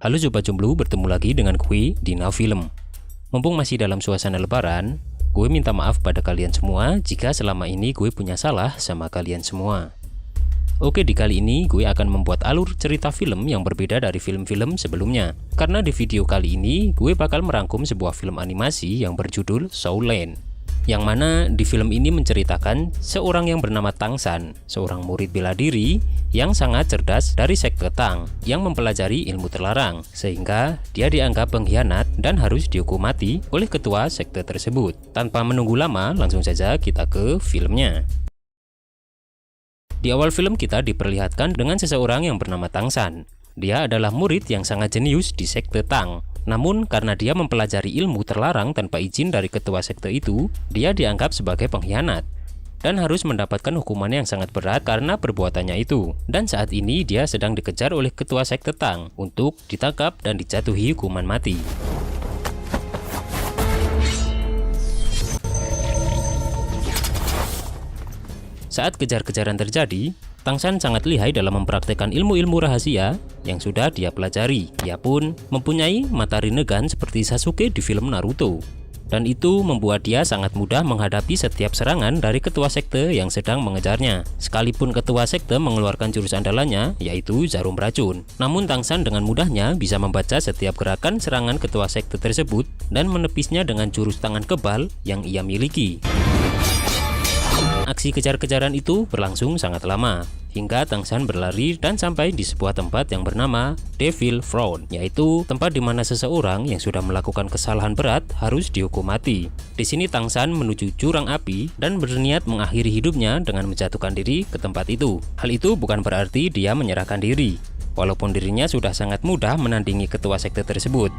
Halo Sobat Jomblo, bertemu lagi dengan gue di Now Film. Mumpung masih dalam suasana lebaran, gue minta maaf pada kalian semua jika selama ini gue punya salah sama kalian semua. Oke, di kali ini gue akan membuat alur cerita film yang berbeda dari film-film sebelumnya. Karena di video kali ini gue bakal merangkum sebuah film animasi yang berjudul Soul Land. Yang mana di film ini menceritakan seorang yang bernama Tang San, seorang murid bela diri yang sangat cerdas dari sekte Tang yang mempelajari ilmu terlarang, sehingga dia dianggap pengkhianat dan harus dihukum mati oleh ketua sekte tersebut. Tanpa menunggu lama, langsung saja kita ke filmnya. Di awal film kita diperlihatkan dengan seseorang yang bernama Tang San. Dia adalah murid yang sangat jenius di sekte Tang. Namun karena dia mempelajari ilmu terlarang tanpa izin dari ketua sekte itu, dia dianggap sebagai pengkhianat dan harus mendapatkan hukuman yang sangat berat karena perbuatannya itu. Dan saat ini dia sedang dikejar oleh ketua sekte Tang untuk ditangkap dan dijatuhi hukuman mati. Saat kejar-kejaran terjadi, Tang San sangat lihai dalam mempraktekkan ilmu-ilmu rahasia yang sudah dia pelajari. Dia pun mempunyai mata Rinnegan seperti Sasuke di film Naruto. Dan itu membuat dia sangat mudah menghadapi setiap serangan dari ketua sekte yang sedang mengejarnya. Sekalipun ketua sekte mengeluarkan jurus andalannya, yaitu jarum racun. Namun Tang San dengan mudahnya bisa membaca setiap gerakan serangan ketua sekte tersebut dan menepisnya dengan jurus tangan kebal yang ia miliki. Aksi kejar-kejaran itu berlangsung sangat lama, hingga Tang San berlari dan sampai di sebuah tempat yang bernama Devil Throne, yaitu tempat di mana seseorang yang sudah melakukan kesalahan berat harus dihukum mati. Di sini Tang San menuju jurang api dan berniat mengakhiri hidupnya dengan menjatuhkan diri ke tempat itu. Hal itu bukan berarti dia menyerahkan diri, walaupun dirinya sudah sangat mudah menandingi ketua sekte tersebut.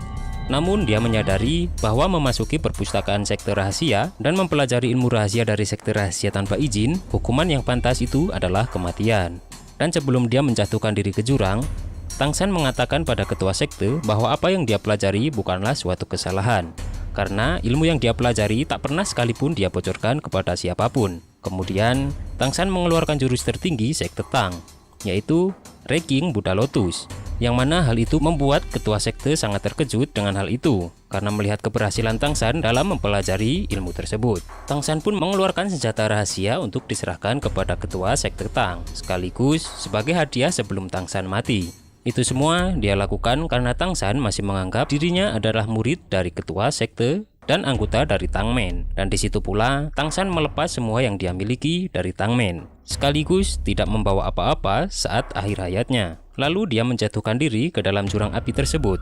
Namun dia menyadari bahwa memasuki perpustakaan sekte rahasia dan mempelajari ilmu rahasia dari sekte rahasia tanpa izin, hukuman yang pantas itu adalah kematian. Dan sebelum dia menjatuhkan diri ke jurang, Tang San mengatakan pada ketua sekte bahwa apa yang dia pelajari bukanlah suatu kesalahan, karena ilmu yang dia pelajari tak pernah sekalipun dia bocorkan kepada siapapun. Kemudian Tang San mengeluarkan jurus tertinggi sekte Tang, yaitu Reking Buddha Lotus, yang mana hal itu membuat ketua sekte sangat terkejut dengan hal itu karena melihat keberhasilan Tang San dalam mempelajari ilmu tersebut. Tang San pun mengeluarkan senjata rahasia untuk diserahkan kepada ketua sekte Tang, sekaligus sebagai hadiah sebelum Tang San mati. Itu semua dia lakukan karena Tang San masih menganggap dirinya adalah murid dari ketua sekte dan anggota dari Tangmen. Dan di situ pula Tang San melepas semua yang dia miliki dari Tangmen, sekaligus tidak membawa apa-apa saat akhir hayatnya. Lalu dia menjatuhkan diri ke dalam jurang api tersebut.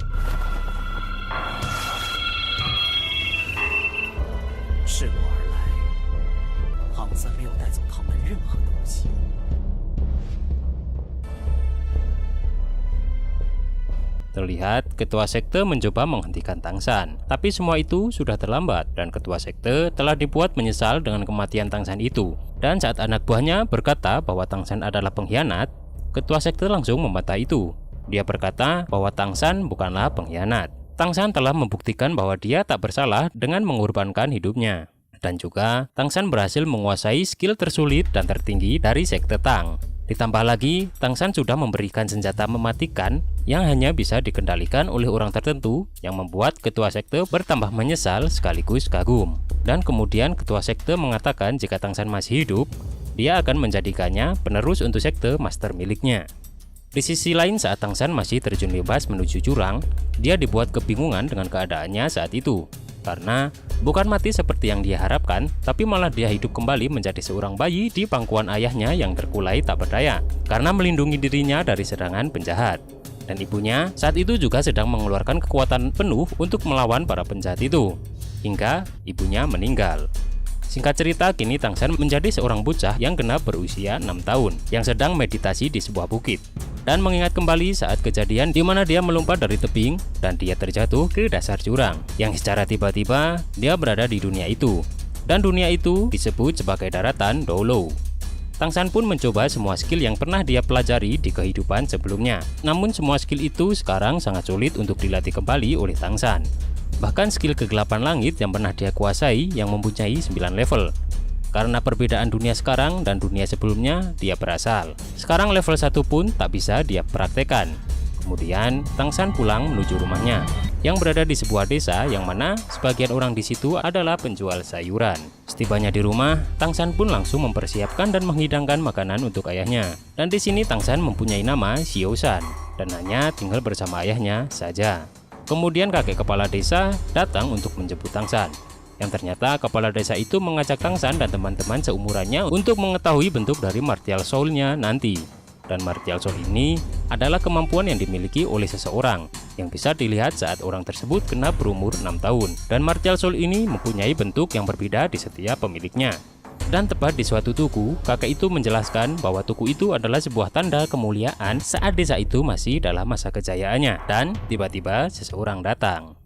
Terlihat ketua sekte mencoba menghentikan Tang San, tapi semua itu sudah terlambat dan ketua sekte telah dibuat menyesal dengan kematian Tang San itu. Dan saat anak buahnya berkata bahwa Tang San adalah pengkhianat, ketua sekte langsung membantah itu. Dia berkata bahwa Tang San bukanlah pengkhianat. Tang San telah membuktikan bahwa dia tak bersalah dengan mengorbankan hidupnya. Dan juga Tang San berhasil menguasai skill tersulit dan tertinggi dari sekte Tang. Ditambah lagi, Tang San sudah memberikan senjata mematikan yang hanya bisa dikendalikan oleh orang tertentu, yang membuat ketua sekte bertambah menyesal sekaligus kagum. Dan kemudian ketua sekte mengatakan jika Tang San masih hidup, dia akan menjadikannya penerus untuk sekte master miliknya. Di sisi lain, saat Tang San masih terjun bebas menuju jurang, dia dibuat kebingungan dengan keadaannya saat itu. Karena bukan mati seperti yang dia harapkan, tapi malah dia hidup kembali menjadi seorang bayi di pangkuan ayahnya yang terkulai tak berdaya karena melindungi dirinya dari serangan penjahat. Dan ibunya saat itu juga sedang mengeluarkan kekuatan penuh untuk melawan para penjahat itu, hingga ibunya meninggal. Singkat cerita, kini Tang San menjadi seorang bocah yang genap berusia 6 tahun yang sedang meditasi di sebuah bukit dan mengingat kembali saat kejadian di mana dia melompat dari tebing dan dia terjatuh ke dasar jurang yang secara tiba-tiba dia berada di dunia itu, dan dunia itu disebut sebagai daratan Dolo. Tang San pun mencoba semua skill yang pernah dia pelajari di kehidupan sebelumnya, namun semua skill itu sekarang sangat sulit untuk dilatih kembali oleh Tang San. Bahkan skill kegelapan langit yang pernah dia kuasai yang mempunyai 9 level. Karena perbedaan dunia sekarang dan dunia sebelumnya dia berasal. Sekarang level 1 pun tak bisa dia praktekkan. Kemudian Tang San pulang menuju rumahnya yang berada di sebuah desa yang mana sebagian orang di situ adalah penjual sayuran. Setibanya di rumah, Tang San pun langsung mempersiapkan dan menghidangkan makanan untuk ayahnya. Dan di sini Tang San mempunyai nama Xiao San dan hanya tinggal bersama ayahnya saja. Kemudian kakek kepala desa datang untuk menjemput Tang San. Yang ternyata kepala desa itu mengajak Tang San dan teman-teman seumurannya untuk mengetahui bentuk dari martial soul-nya nanti. Dan martial soul ini adalah kemampuan yang dimiliki oleh seseorang yang bisa dilihat saat orang tersebut genap berumur 6 tahun. Dan martial soul ini mempunyai bentuk yang berbeda di setiap pemiliknya. Dan tepat di suatu tugu, kakek itu menjelaskan bahwa tugu itu adalah sebuah tanda kemuliaan saat desa itu masih dalam masa kejayaannya. Dan tiba-tiba seseorang datang.